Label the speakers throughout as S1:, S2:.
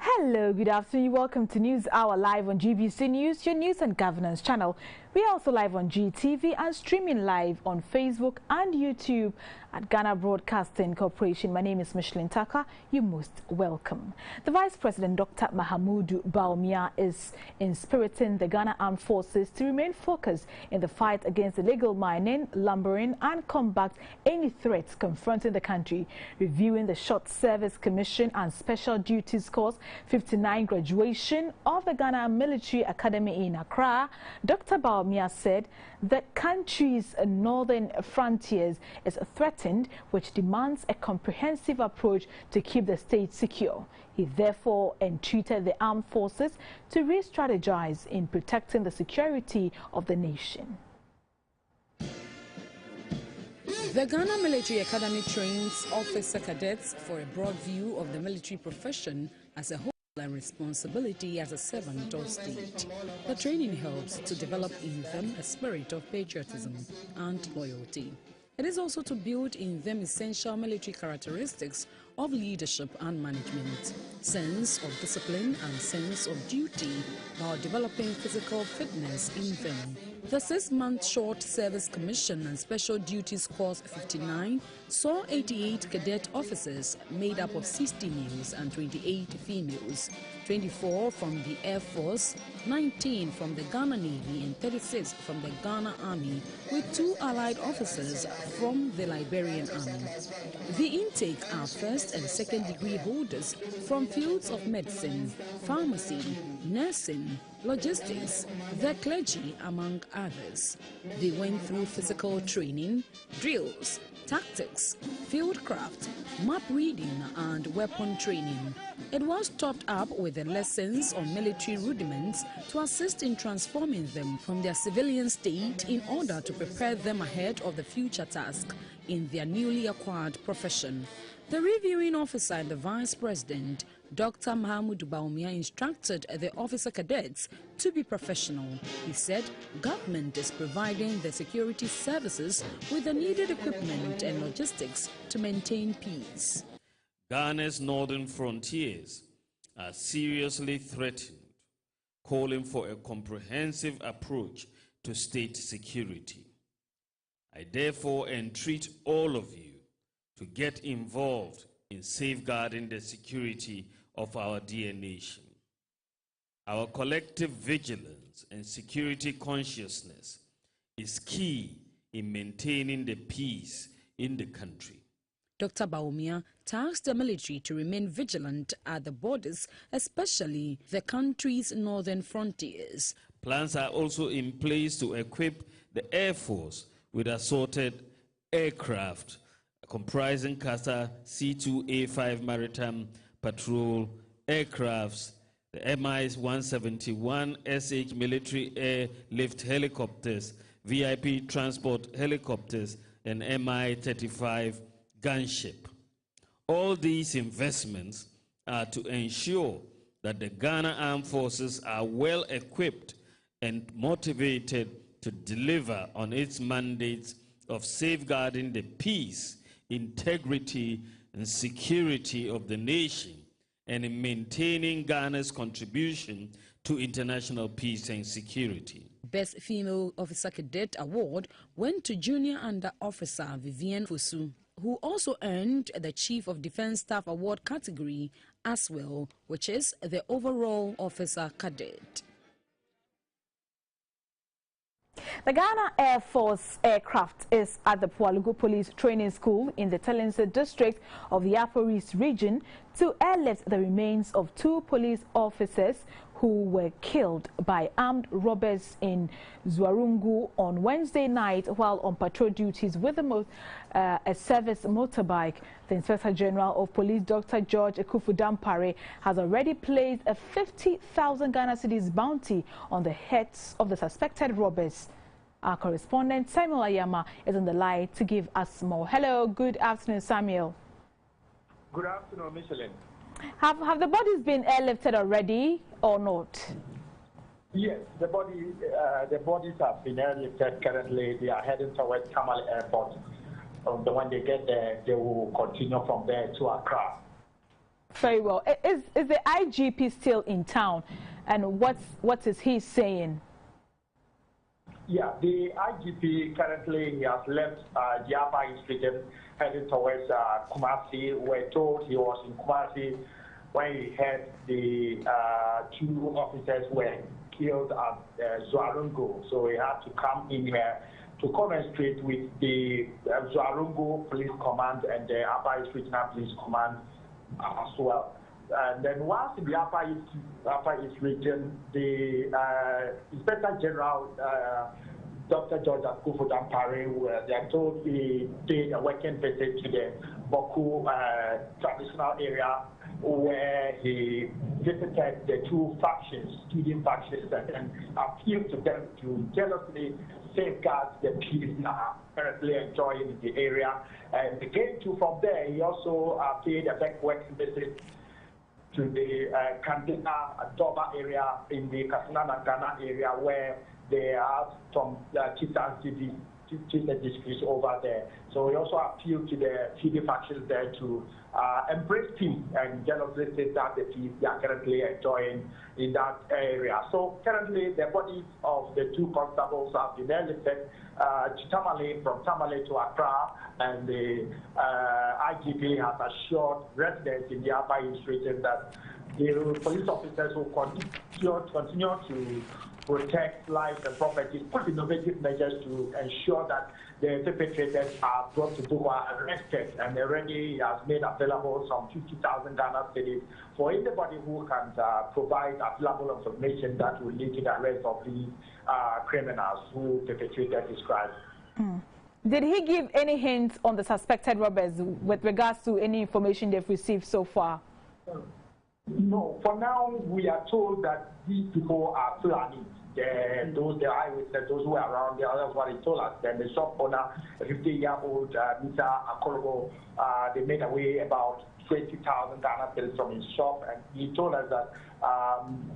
S1: Hello, good afternoon. Welcome to News Hour live on GBC News, your news and governance channel. We are also live on GTV and streaming live on Facebook and YouTube at Ghana Broadcasting Corporation. My name is Michelin Taka. You're most welcome. The Vice President, Dr. Mahamudu Bawumia, is inspiriting the Ghana Armed Forces to remain focused in the fight against illegal mining, lumbering, and combat any threats confronting the country. Reviewing the Short Service Commission and Special Duties Course 59 graduation of the Ghana Military Academy in Accra, Dr. Bawumia said the country's northern frontiers is threatened, which demands a comprehensive approach to keep the state secure. He therefore entreated the armed forces to re-strategize in protecting the security of the nation.
S2: The Ghana Military Academy trains officer cadets for a broad view of the military profession as a whole and responsibility as a servant of state. The training helps to develop in them a spirit of patriotism and loyalty. It is also to build in them essential military characteristics of leadership and management, sense of discipline and sense of duty, while developing physical fitness in them. The 6-month Short Service Commission and Special Duties Course 59 saw 88 cadet officers made up of 60 males and 28 females, 24 from the Air Force, 19 from the Ghana Navy and 36 from the Ghana Army, with 2 allied officers from the Liberian Army. The intake are first and second degree holders from fields of medicine, pharmacy, nursing, logistics, the clergy, among others. They went through physical training, drills, tactics, fieldcraft, map reading and weapon training. It was topped up with the lessons on military rudiments to assist in transforming them from their civilian state in order to prepare them ahead of the future task in their newly acquired profession. The reviewing officer and the Vice President, Dr. Mahamudu Bawumia, instructed the officer cadets to be professional. He said government is providing the security services with the needed equipment and logistics to maintain peace.
S3: Ghana's northern frontiers are seriously threatened, calling for a comprehensive approach to state security. I therefore entreat all of you to get involved in safeguarding the security of our dear nation. Our collective vigilance and security consciousness is key in maintaining the peace in the country.
S2: Dr. Bawumia tasked the military to remain vigilant at the borders, especially the country's northern frontiers.
S3: Plans are also in place to equip the Air Force with assorted aircraft comprising CASA C-2A5 maritime patrol aircrafts, the Mi-171 SH military airlift helicopters, VIP transport helicopters, and Mi-35 gunship. All these investments are to ensure that the Ghana Armed Forces are well equipped and motivated to deliver on its mandates of safeguarding the peace, integrity, and security of the nation, and in maintaining Ghana's contribution to international peace and security.
S2: Best Female Officer Cadet Award went to Junior Under Officer Vivienne Fosu, who also earned the Chief of Defense Staff Award category as well, which is the overall officer cadet.
S1: The Ghana Air Force aircraft is at the Pualugu Police Training School in the Telense district of the Upper East region to airlift the remains of 2 police officers who were killed by armed robbers in Zuarungu on Wednesday night while on patrol duties with a service motorbike. The Inspector General of Police, Dr. George Ekufu-Dampare, has already placed a 50,000 Ghana cedis bounty on the heads of the suspected robbers. Our correspondent Samuel Ayama is on the line to give us more. Hello, good afternoon, Samuel.
S4: Good afternoon, Michelin.
S1: Have the bodies been airlifted already or not?
S4: Yes, the bodies have been airlifted currently. They are heading towards Tamale Airport. When they get there, they will continue from there to Accra.
S1: Very well. Is the IGP still in town? And what is he saying?
S4: Yeah, the IGP currently has left the Upper East region, heading towards Kumasi. We're told he was in Kumasi when he heard the two officers were killed at Zuarungo. So he had to come in here to commentate with the Zuarungo Police Command and the Upper East Regional Police Command as well. And then once in the Upper East region, the Inspector General, Dr. George Akufo-Dampare, they are told he did a working visit to the Boku traditional area where he visited the two factions, student factions, and appealed to them to jealously safeguard the peace now currently enjoying in the area. And again, from there, he also paid a back working visit to the Kandina Doba area in the Kasana area where they have some Chitan disputes over there. So we also appeal to the TD factions there to embrace peace and jealously say that the peace they are currently enjoying in that area. So currently the bodies of the two constables have been airlifted to Tamale, from Tamale to Accra, and the IGP has assured residents in the Upper East region that the police officers will continue to protect lives and properties, put innovative measures to ensure that the perpetrators are brought to book, are arrested, and already has made available some 50,000 Ghana cedis for anybody who can provide available information that will lead to the arrest of the criminals who perpetrated this crime.
S1: Did he give any hints on the suspected robbers with regards to any information they've received so far?
S4: No, for now we are told that these people are planning. The eyewitnesses, those who are around there, that's what he told us. Then the shop owner, a 50-year-old Mr. Akologo, they made away about 20,000 Ghana cedis from his shop, and he told us that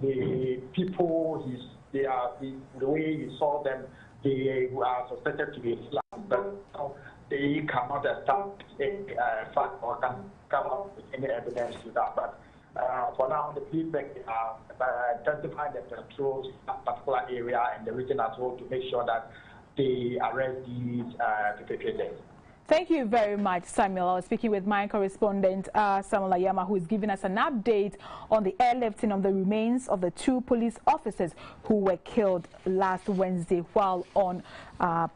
S4: the people, the way he saw them, they were suspected to be Islam, but they cannot establish a fact or can come up with any evidence to that. But for now, the police are intensifying the patrols in that particular area and the region as well to make sure that they arrest these perpetrators.
S1: Thank you very much, Samuel. I was speaking with my correspondent, Samuel Ayama, who is giving us an update on the airlifting of the remains of the two police officers who were killed last Wednesday while on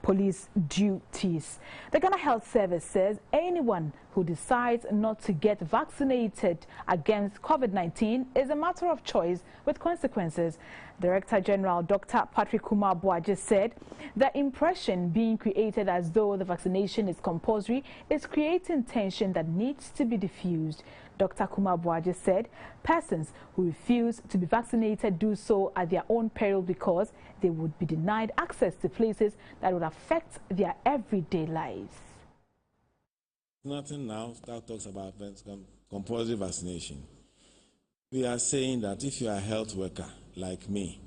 S1: police duties. The Ghana Health Service says anyone who decides not to get vaccinated against COVID-19 is a matter of choice with consequences. Director General Dr. Patrick Kumar just said the impression being created as though the vaccination is compulsory is creating tension that needs to be diffused. Dr. Kumar just said persons who refuse to be vaccinated do so at their own peril because they would be denied access to places that would affect their everyday lives.
S5: Nothing now that talks about compulsory vaccination. We are saying that if you are a health worker like me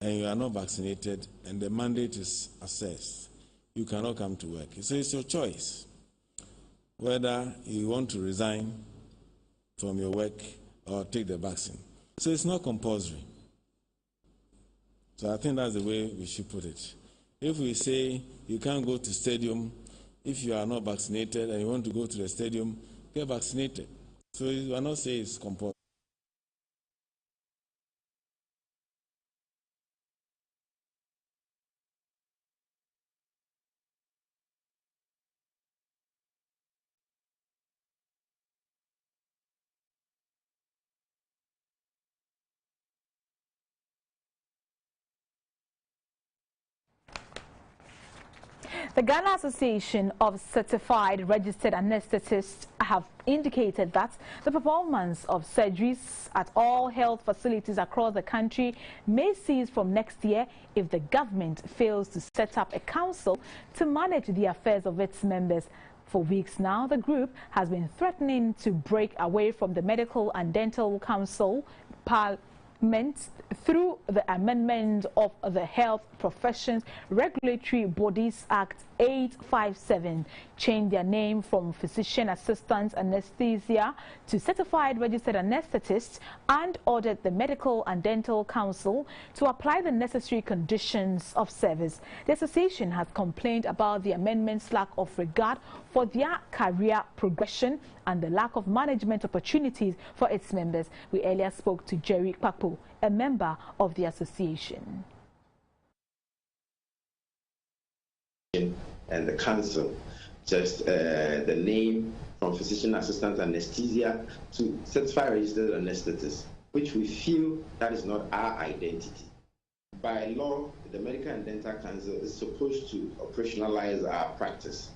S5: and you are not vaccinated and the mandate is assessed, you cannot come to work. So it's your choice whether you want to resign from your work or take the vaccine. So it's not compulsory. So I think that's the way we should put it. If we say you can't go to stadium if you are not vaccinated and you want to go to the stadium, get vaccinated. So you are not saying it's compulsory.
S1: The Ghana Association of Certified Registered Anesthetists have indicated that the performance of surgeries at all health facilities across the country may cease from next year if the government fails to set up a council to manage the affairs of its members. For weeks now, the group has been threatening to break away from the Medical and Dental Council Parliament through the amendment of the Health Professions Regulatory Bodies Act 857 changed their name from physician assistant anesthesia to certified registered anesthetist and ordered the Medical and Dental Council to apply the necessary conditions of service. The association has complained about the amendment's lack of regard for their career progression and the lack of management opportunities for its members. We earlier spoke to Jerry Kpapo, a member of the association.
S6: And the council, just the name from physician assistant anesthesia to certified registered anesthetist, which we feel that is not our identity. By law, the Medical and Dental Council is supposed to operationalize our practice.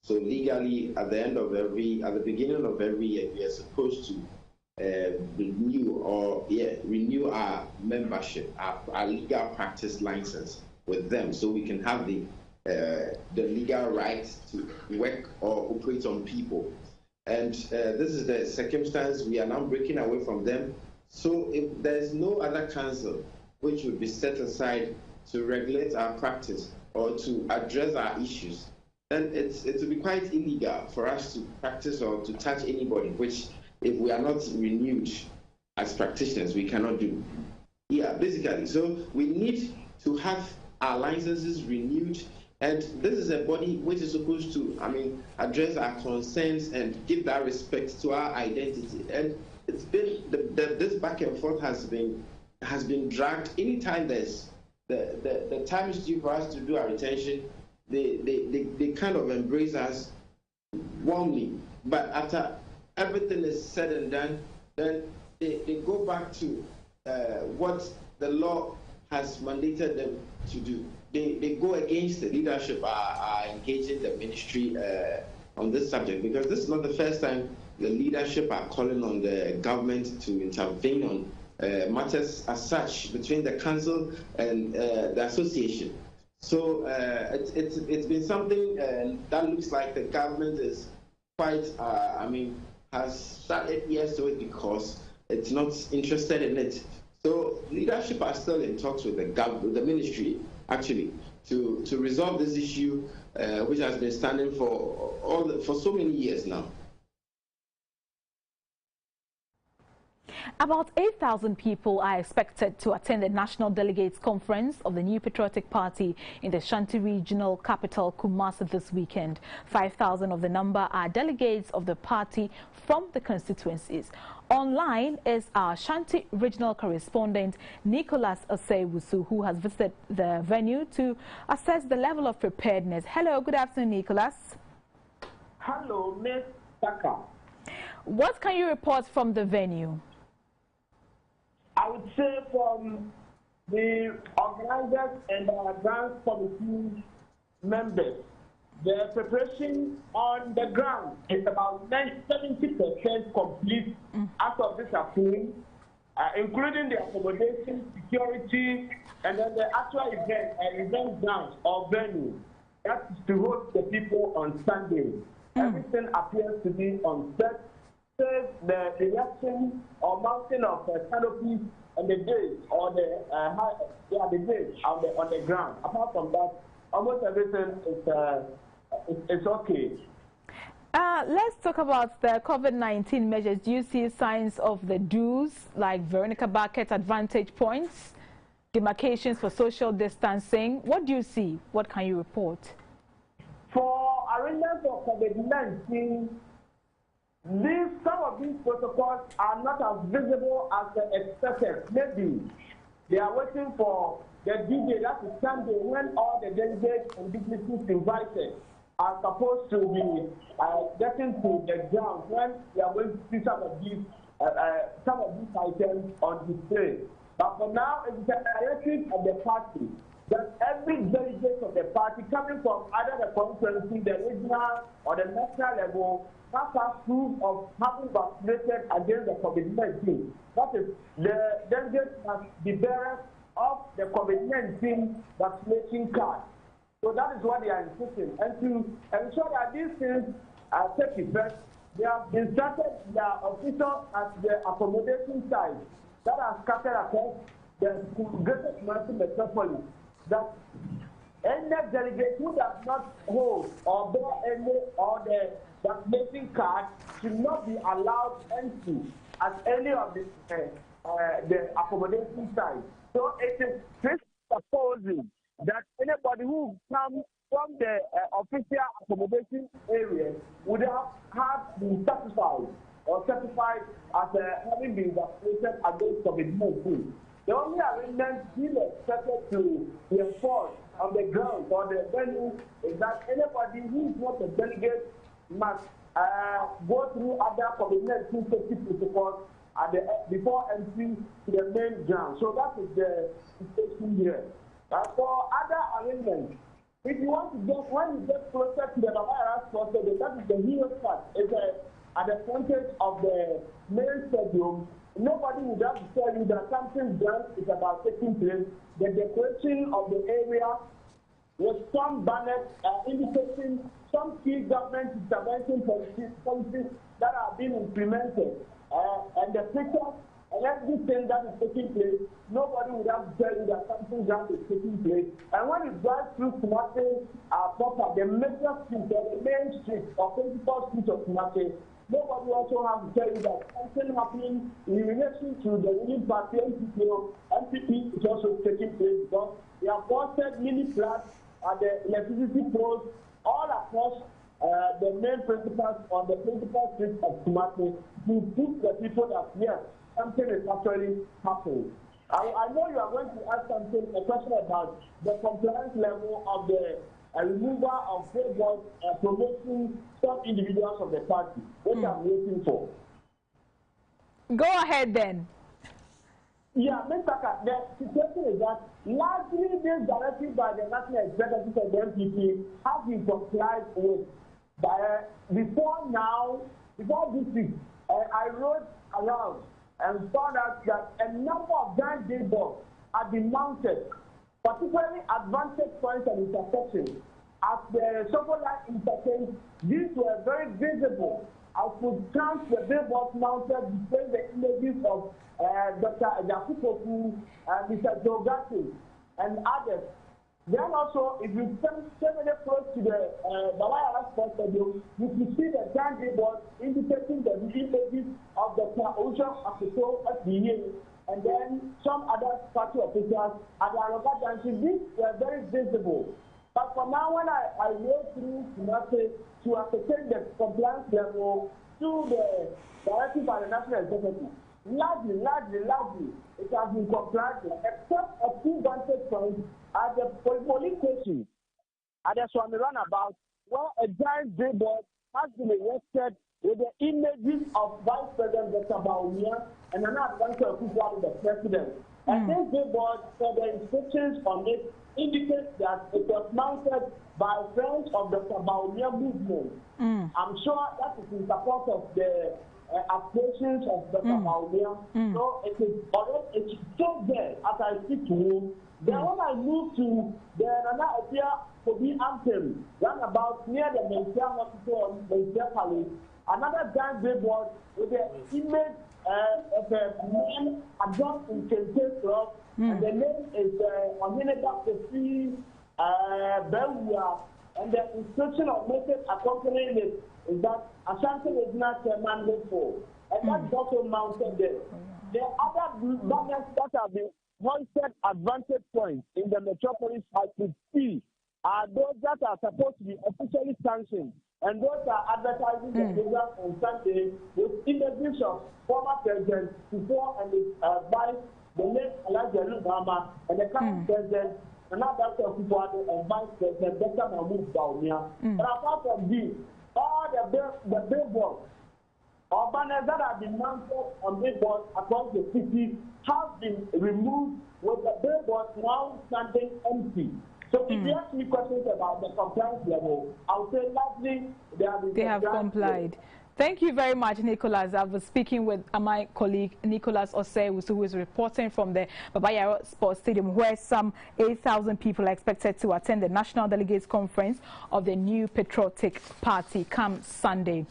S6: So legally, at the beginning of every year, we are supposed to renew our membership, our legal practice license with them, so we can have the legal right to work or operate on people. And this is the circumstance. We are now breaking away from them. So if there is no other council which would be set aside to regulate our practice or to address our issues, then it will be quite illegal for us to practice or to touch anybody, which if we are not renewed as practitioners, we cannot do. Yeah, basically. So we need to have our licenses renewed. And this is a body which is supposed to, address our concerns and give that respect to our identity. And it's been this back and forth has been dragged. Anytime there's the time is due for us to do our retention, they kind of embrace us warmly. But after everything is said and done, then they go back to what the law has mandated them to do. They go against the leadership, are engaging the ministry on this subject, because this is not the first time the leadership are calling on the government to intervene on matters as such between the council and the association. So it's been something that looks like the government is quite, has started years to it because it's not interested in it. So leadership are still in talks with the ministry, actually, to resolve this issue, which has been standing for so many years now.
S1: About 8,000 people are expected to attend the National Delegates Conference of the New Patriotic Party in the Shanti Regional Capital, Kumasi, this weekend. 5,000 of the number are delegates of the party from the constituencies. Online is our Shanti Regional Correspondent, Nicholas Osei-Wusu, who has visited the venue to assess the level of preparedness. Hello, good afternoon, Nicholas.
S4: Hello, Ms. Taka.
S1: What can you report from the venue?
S4: I would say from the organizers and the dance committee members, the preparation on the ground is about 70% complete as of this afternoon, including the accommodation, security, and then the actual event ground or venue. That is to host the people on Sunday. Everything appears to be on set. The erection or mounting of canopies on the days or the days on the ground. Apart from that, almost everything is okay.
S1: Let's talk about the COVID-19 measures. Do you see signs of the do's, like Veronica Bucket advantage points, demarcations for social distancing? What do you see? What can you report?
S4: For arrangements for COVID-19, some of these protocols are not as visible as expected. Maybe they are waiting for the D-Day, that is Sunday, when all the delegates and dignitaries invited are supposed to be getting to the ground, when we are going to see some of these items on display. But for now, it's a directive of the party that every delegate of the party coming from either the constituency, the regional or the national level, must have proof of having vaccinated against the COVID-19. That is, the delegates must be bearers of the COVID-19 vaccination card. So that is what they are insisting. And to ensure that these things take effect, they have instructed their officials at the accommodation site that are scattered across the greater Kumasi metropolis, that any delegate who does not hold or bear any or the vaccination card should not be allowed entry at any of the accommodation sites. So it is presupposing that anybody who comes from the official accommodation area would have been certified as having been vaccinated against COVID-19. The only arrangement still expected to be enforced on the ground or the venue is that anybody who is not a delegate must go through other COVID-19 safety protocols before entering to the main ground. So that is the situation here. For other arrangements, if you want to when you get closer to the virus cluster, that is the hero part. It's at the frontage of the main stadium. Nobody would have to tell you that something done is about taking place. The decoration of the area with some banners indicating some key government intervention policies that are being implemented. And the pictures and everything that is taking place, nobody would have to tell you that something that is taking place. And when you drive through Kumasi proper, the major street or the main street or principal street of Kumasi, nobody also has to tell you that something happening in relation to the ruling party, NPP is also taking place because they have posted mini flags at the electricity poles all across the main principals on the principal street of Kumasi to put the people that yes, something is actually happening. I know you are going to ask a question about the compliance level of the removal of billboards promoting some individuals of the party, which I'm waiting for.
S1: Go ahead then.
S4: Yeah, Mr. Kat, the situation is that largely this directive by the National Executive of the NPP has been complied with. Before this week, I rode around and found out that a number of giant billboards have been mounted, particularly advantage points and intersections. At the Sokola interchange, these were very visible. I could count the billboards mounted between the images of Dr. Yakupoku, Mr. Jogati, and others. Then also, if you come very close to the Balaya Sports Stadium, you can see the giant billboard indicating the images of Dr. Ocean Akuto at the year, and then some other party officials at the Aroba Junction. These were very visible. But for now, when I went through Kumasi to ascertain the compliance level to the directive by the National Executive, largely, it has been complied with, except a few vantage points at the police station, at the Swami Runabout, where a giant billboard has been erected with the images of Vice President Dr. Baumia and another advisor of the President. And this billboard, for the inscriptions on it, indicate that it was mounted by friends of the Baumia movement. I'm sure that is in support of the aspirations of Dr. Baumia. So it is already, it's still there as I speak to you. Then when I move to the Nana Apia Kobi Anthem, about near the Mensia Hospital on Mensia Palace, another giant billboard with the image of a man adopted in Kente Club, and the name is Ohineba Kofi Bewua, and the inscription of message accompanying it is that Ashanti is not a mandate for, and that's also mounted there. There are other banners that have been hoisted advantage points in the metropolis as we see are those that are supposed to be officially sanctioned, and those are advertising the program on Sunday with images of former president before and by the late Elijah Lubama and the current president, and now Dr. Kufuado and Vice President Dr. Mahmoud Baumia. But apart from this, all the billboards or banners that have been mounted on billboards across the city have been removed, with the billboards now standing empty. So if you ask me questions about the compliance level, I would say largely they have
S1: complied. Thank you very much, Nicholas. I was speaking with my colleague, Nicholas Osei, who is reporting from the Babaya Sports Stadium, where some 8,000 people are expected to attend the National Delegates Conference of the new Patriotic Party come Sunday.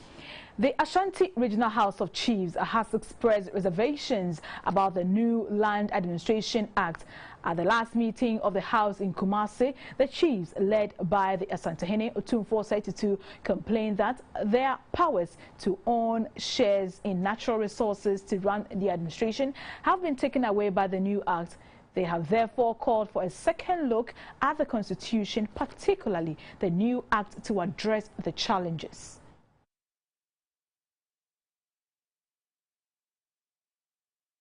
S1: The Ashanti Regional House of Chiefs has expressed reservations about the new Land Administration Act. At the last meeting of the House in Kumasi, the chiefs, led by the Asantehene Otumfuo Saitutu, complained that their powers to own shares in natural resources to run the administration have been taken away by the new act. They have therefore called for a second look at the Constitution, particularly the new act, to address the challenges.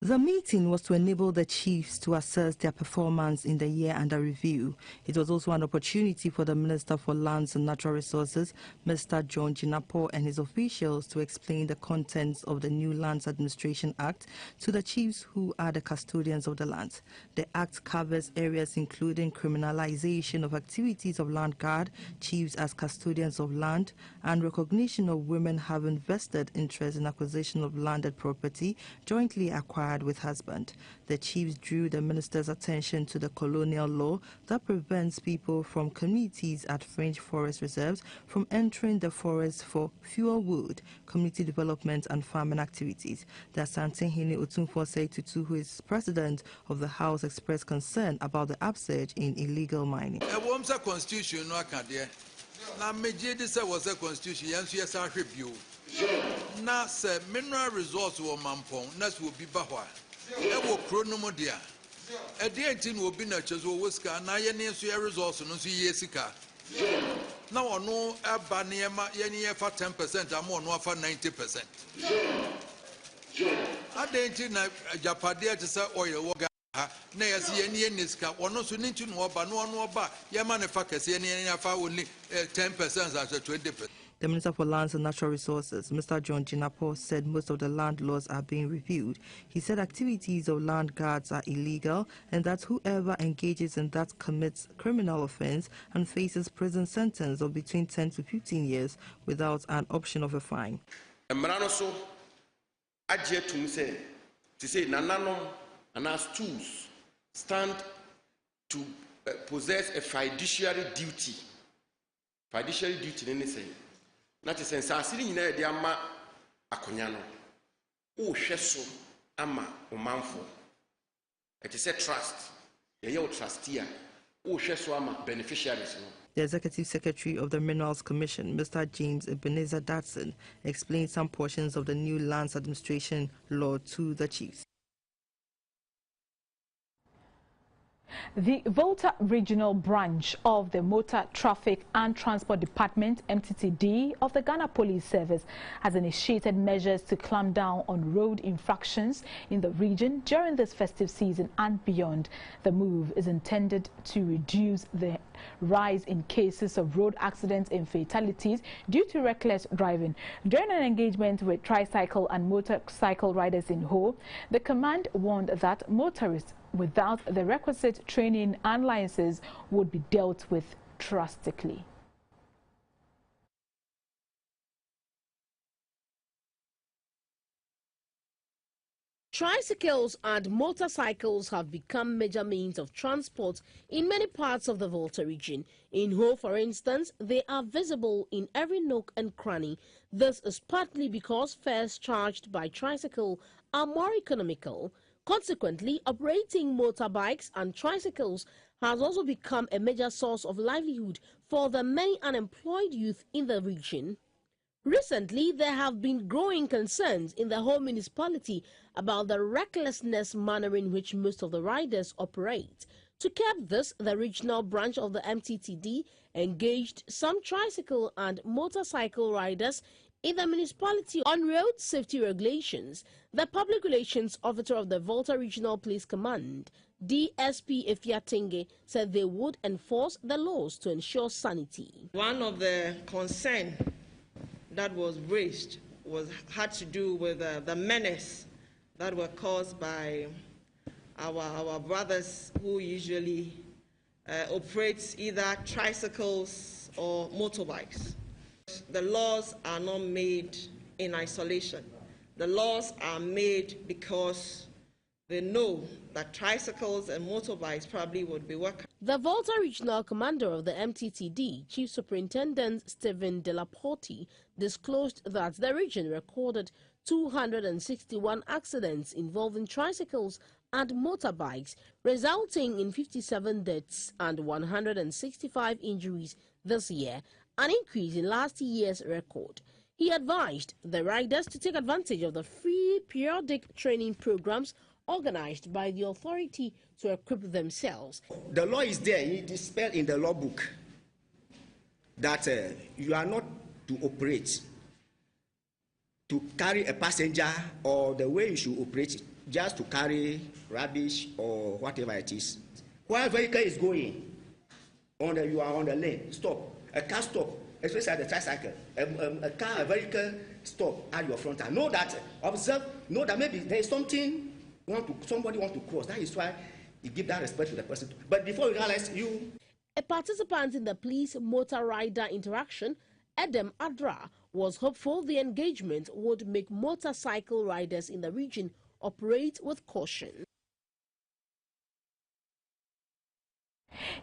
S7: The meeting was to enable the chiefs to assess their performance in the year under review. It was also an opportunity for the Minister for Lands and Natural Resources, Mr. John Jinapo, and his officials to explain the contents of the new Lands Administration Act to the chiefs who are the custodians of the land. The act covers areas including criminalization of activities of land guard, chiefs as custodians of land, and recognition of women having vested interest in acquisition of landed property jointly acquired with husband. The chiefs drew the minister's attention to the colonial law that prevents people from communities at fringe forest reserves from entering the forest for fuel wood, community development and farming activities. The Asantehene Otumfuo Saitutu, who is president of the House, expressed concern about the upsurge in illegal mining.
S8: Constitution no akade na meje de se was a constitution yanso yesa hwebio na se mineral resource wo mampon na se obi ba ho a e wo kro no mo dia e de enti no obi na chezo wo sika na ye ne so ye resource no so ye sika na ono eba ne ma ye ne ye fa 10% ama ono afa 90%. Adenti na japade ate se oil wo na yes ye ne sika ono so ninti no oba no ono oba ye ma ne fa kese ye ne fa only 10% as 20%.
S7: The Minister for Lands and Natural Resources, Mr. John Jinapo, said most of the land laws are being reviewed. He said activities of land guards are illegal and that whoever engages in that commits criminal offence and faces prison sentence of between 10 to 15 years without an option of a fine.
S9: Mranoso aje tumse to say nananom and as tools stand to possess a fiduciary duty. Fiduciary duty in say. Not a sense, I see in the ama akonyano. Oh, sheso ama umanfo. It is a trust. Your trustee. Oh, sheso ama beneficiaries.
S7: The Executive Secretary of the Minerals Commission, Mr. James Ebenezer Datson, explained some portions of the new Lands Administration law to the chiefs.
S1: The Volta Regional Branch of the Motor Traffic and Transport Department, MTTD, of the Ghana Police Service has initiated measures to clamp down on road infractions in the region during this festive season and beyond. The move is intended to reduce the rise in cases of road accidents and fatalities due to reckless driving. During an engagement with tricycle and motorcycle riders in Ho, the command warned that motorists without the requisite training and licenses would be dealt with drastically.
S10: Tricycles and motorcycles have become major means of transport in many parts of the Volta region. In Ho, for instance, they are visible in every nook and cranny. This is partly because fares charged by tricycle are more economical. Consequently, operating motorbikes and tricycles has also become a major source of livelihood for the many unemployed youth in the region. Recently, there have been growing concerns in the whole municipality about the recklessness manner in which most of the riders operate. To curb this, the regional branch of the MTTD engaged some tricycle and motorcycle riders in the municipality on road safety regulations. The public relations officer of the Volta Regional Police Command, DSP Efiatenge, said they would enforce the laws to ensure sanity.
S11: One of the concerns that was raised had to do with the menace that were caused by our brothers who usually operate either tricycles or motorbikes. The laws are not made in isolation. The laws are made because they know that tricycles and motorbikes probably would be working.
S10: The Volta Regional Commander of the MTTD, Chief Superintendent Stephen Delaporte, disclosed that the region recorded 261 accidents involving tricycles and motorbikes, resulting in 57 deaths and 165 injuries this year, an increase in last year's record. He advised the riders to take advantage of the free periodic training programs organized by the authority to equip themselves.
S12: The law is there, it is spelled in the law book that you are not to operate, to carry a passenger, or the way you should operate, just to carry rubbish or whatever it is. While a vehicle is going, you are on the lane, stop. A car stop, especially at the tricycle. A vehicle stop at your front. And know that, observe, know that maybe there is something, somebody wants to cross. That is why you give that respect to the person. But before you realize
S10: A participant in the police motor rider interaction, Edem Adra, was hopeful the engagement would make motorcycle riders in the region operate with caution.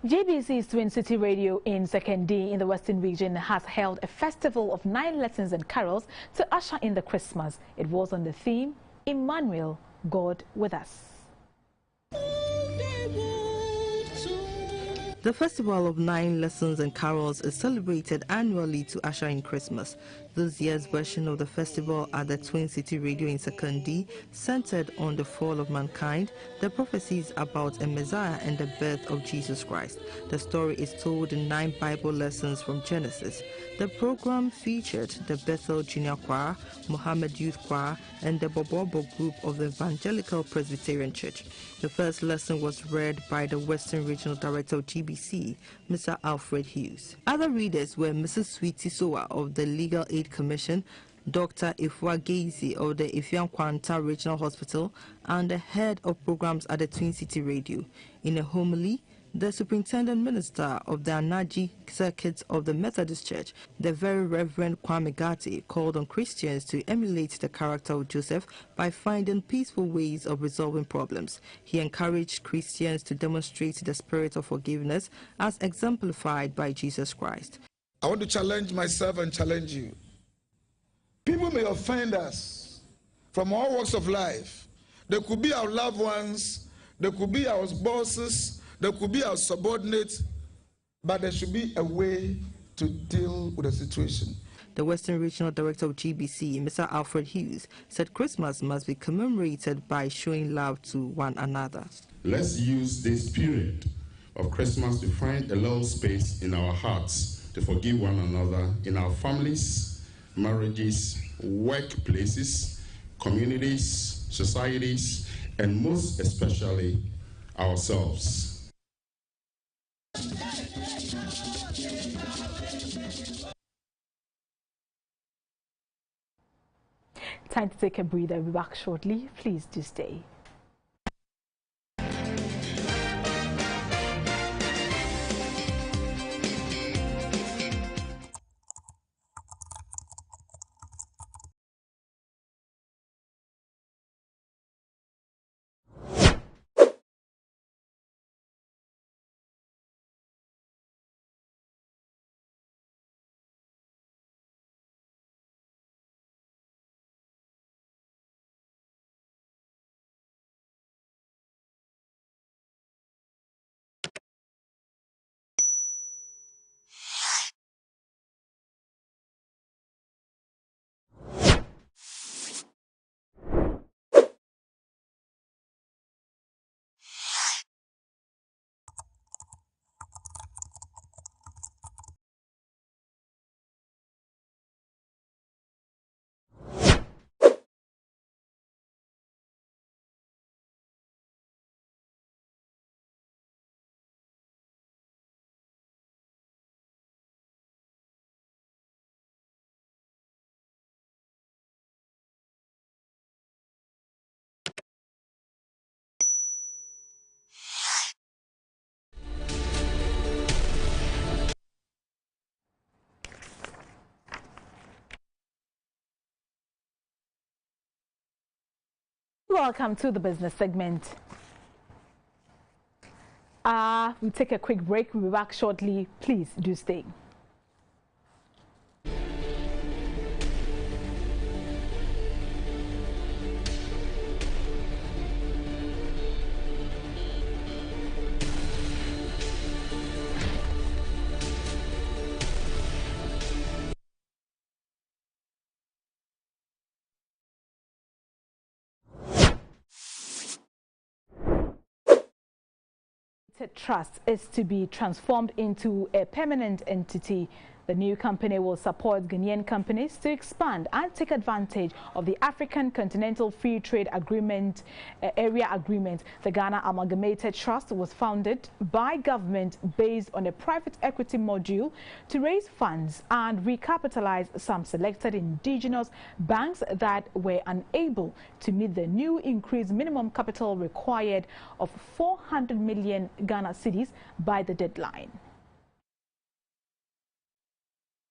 S1: JBC's Twin City Radio in Second D in the Western region has held a festival of 9 lessons and carols to usher in the Christmas. It was on the theme, Emmanuel, God with us.
S7: The Festival of 9 Lessons and Carols is celebrated annually to usher in Christmas. This year's version of the festival at the Twin City Radio in Sekondi centered on the fall of mankind, the prophecies about a Messiah and the birth of Jesus Christ. The story is told in 9 Bible lessons from Genesis. The program featured the Bethel Junior Choir, Mohammed Youth Choir, and the Bobobo group of the Evangelical Presbyterian Church. The first lesson was read by the Western Regional Director of GBC, Mr. Alfred Hughes. Other readers were Mrs. Sweetie Sowa of the Legal Aid Commission, Dr. Ifwa Gezi of the Ifiankwanta Regional Hospital, and the head of programs at the Twin City Radio. In a homily, the Superintendent Minister of the Anaji Circuit of the Methodist Church, the Very Reverend Kwame Gati, called on Christians to emulate the character of Joseph by finding peaceful ways of resolving problems. He encouraged Christians to demonstrate the spirit of forgiveness as exemplified by Jesus Christ.
S13: I want to challenge myself and challenge you. People may offend us from all walks of life. They could be our loved ones, they could be our bosses, they could be our subordinates, but there should be a way to deal with the situation.
S7: The Western Regional Director of GBC, Mr. Alfred Hughes, said Christmas must be commemorated by showing love to one another.
S14: Let's use this period of Christmas to find a little space in our hearts to forgive one another in our families, marriages, workplaces, communities, societies, and most especially ourselves.
S1: Time to take a breather. We'll be back shortly. Please do stay. Welcome to the business segment. We'll take a quick break. We'll be back shortly. Please do stay. Trust is to be transformed into a permanent entity. The new company will support Ghanaian companies to expand and take advantage of the African Continental Free Trade Agreement Area Agreement. The Ghana Amalgamated Trust was founded by government based on a private equity module to raise funds and recapitalize some selected indigenous banks that were unable to meet the new increased minimum capital required of 400 million Ghana cedis by the deadline.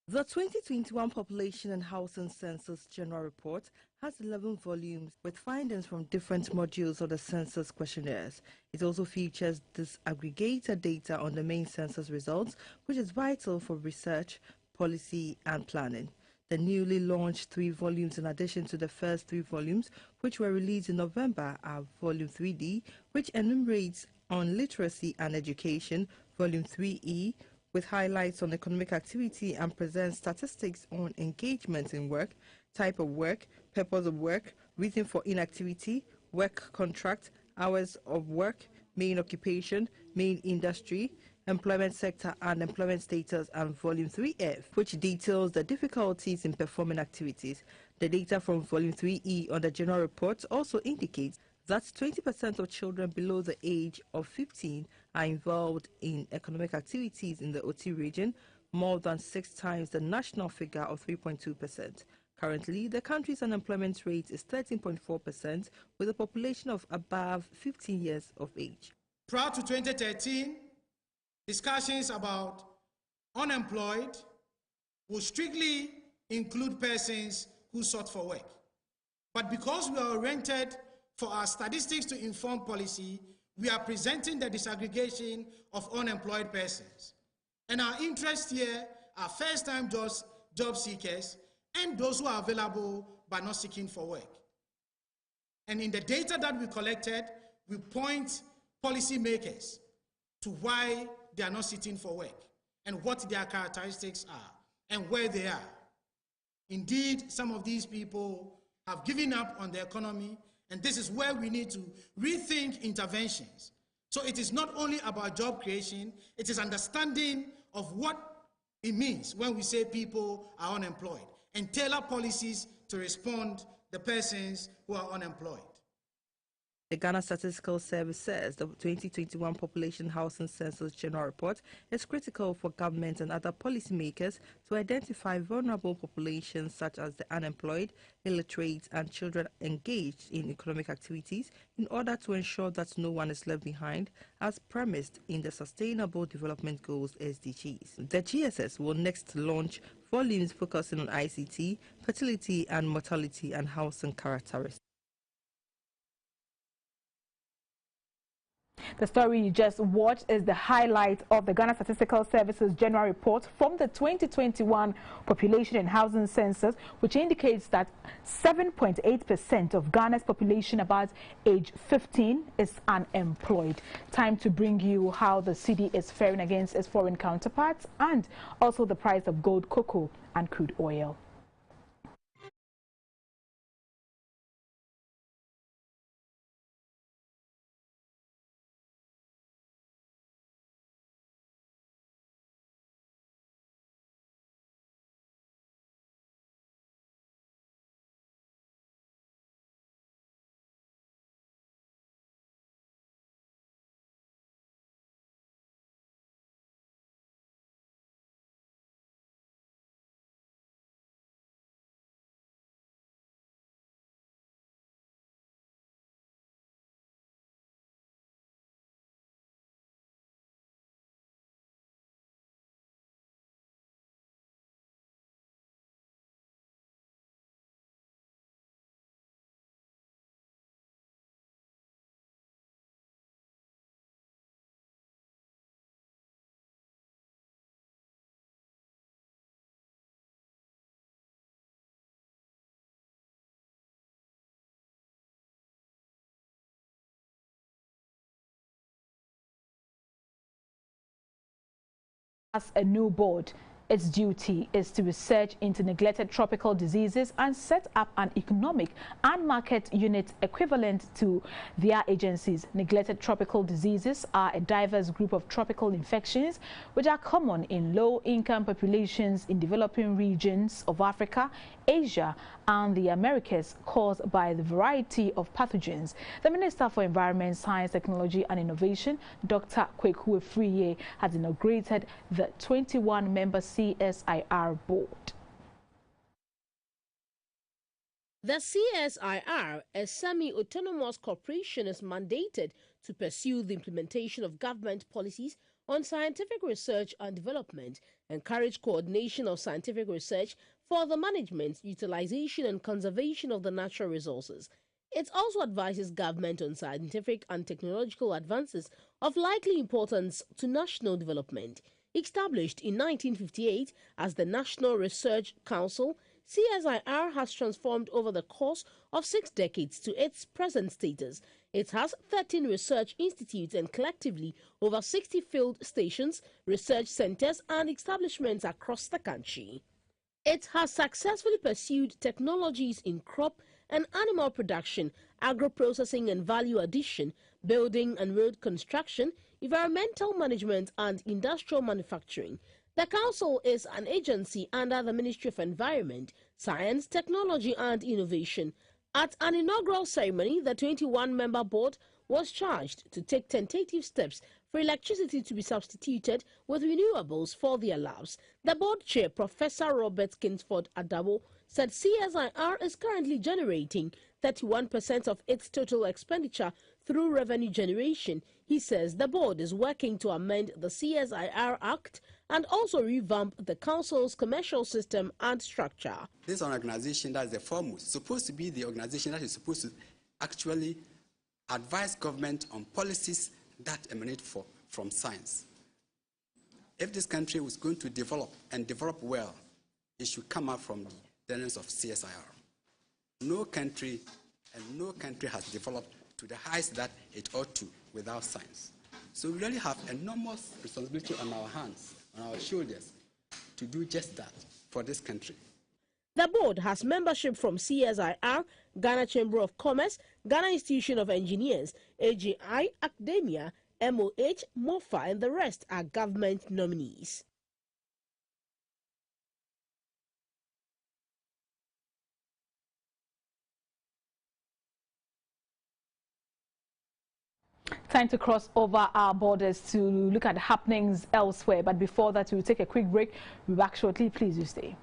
S7: The 2021 Population and Housing Census General Report has 11 volumes with findings from different modules of the census questionnaires. It also features disaggregated data on the main census results, which is vital for research, policy and planning. The newly launched 3 volumes, in addition to the first 3 volumes, which were released in November, are Volume 3D, which enumerates on literacy and education, Volume 3E, with highlights on economic activity and presents statistics on engagement in work, type of work, purpose of work, reason for inactivity, work contract, hours of work, main occupation, main industry, employment sector and employment status, and Volume 3F, which details the difficulties in performing activities. The data from Volume 3E on the general report also indicates that 20% of children below the age of 15 are involved in economic activities in the OT region, more than 6 times the national figure of 3.2%. Currently, the country's unemployment rate is 13.4%, with a population of above 15 years of age.
S15: Prior to 2013, discussions about unemployed will strictly include persons who sought for work. But because we are oriented for our statistics to inform policy, we are presenting the disaggregation of unemployed persons. And our interest here are first-time job seekers and those who are available but not seeking for work. And in the data that we collected, we point policymakers to why they are not seeking for work and what their characteristics are and where they are. Indeed, some of these people have given up on the economy, and this is where we need to rethink interventions. So it is not only about job creation, it is understanding of what it means when we say people are unemployed and tailor policies to respond to the persons who are unemployed.
S7: The Ghana Statistical Service says the 2021 Population Housing Census General Report is critical for government and other policymakers to identify vulnerable populations such as the unemployed, illiterate and children engaged in economic activities in order to ensure that no one is left behind, as premised in the Sustainable Development Goals SDGs. The GSS will next launch volumes focusing on ICT, fertility and mortality and housing characteristics.
S1: The story you just watched is the highlight of the Ghana Statistical Service's General Report from the 2021 Population and Housing Census, which indicates that 7.8% of Ghana's population about age 15 is unemployed. Time to bring you how the cedi is faring against its foreign counterparts and also the price of gold, cocoa and crude oil. As a new board, its duty is to research into neglected tropical diseases and set up an economic and market unit equivalent to their agencies. Neglected tropical diseases are a diverse group of tropical infections which are common in low-income populations in developing regions of Africa, Asia and the Americas, caused by the variety of pathogens. The Minister for Environment, Science, Technology and Innovation, Dr. Kweku Efriye, has inaugurated the 21-member CSIR board.
S10: The CSIR, a semi-autonomous corporation, is mandated to pursue the implementation of government policies on scientific research and development, encourage coordination of scientific research for the management, utilization and conservation of the natural resources. It also advises government on scientific and technological advances of likely importance to national development. Established in 1958 as the National Research Council, CSIR has transformed over the course of 6 decades to its present status. It has 13 research institutes and collectively over 60 field stations, research centers and establishments across the country. It has successfully pursued technologies in crop and animal production, agro-processing and value addition, building and road construction, environmental management and industrial manufacturing. The Council is an agency under the Ministry of Environment, Science, Technology and Innovation. At an inaugural ceremony, the 21-member board was charged to take tentative steps for electricity to be substituted with renewables for their labs. The board chair, Professor Robert Kingsford Adabo, said CSIR is currently generating 31% of its total expenditure through revenue generation. He says the board is working to amend the CSIR Act and also revamp the council's commercial system and structure.
S16: This is an organization that is the foremost, supposed to be the organization that is supposed to actually advise government on policies that emanate from science. If this country was going to develop and develop well, it should come out from the lens of CSIR. No country has developed to the heights that it ought to without science. So we really have enormous responsibility on our hands, on our shoulders, to do just that for this country.
S10: The board has membership from CSIR, Ghana Chamber of Commerce, Ghana Institution of Engineers, AGI, Academia, MOH, MOFA, and the rest are government nominees.
S1: Time to cross over our borders to look at happenings elsewhere. But before that, we'll take a quick break. We'll be back shortly. Please do stay.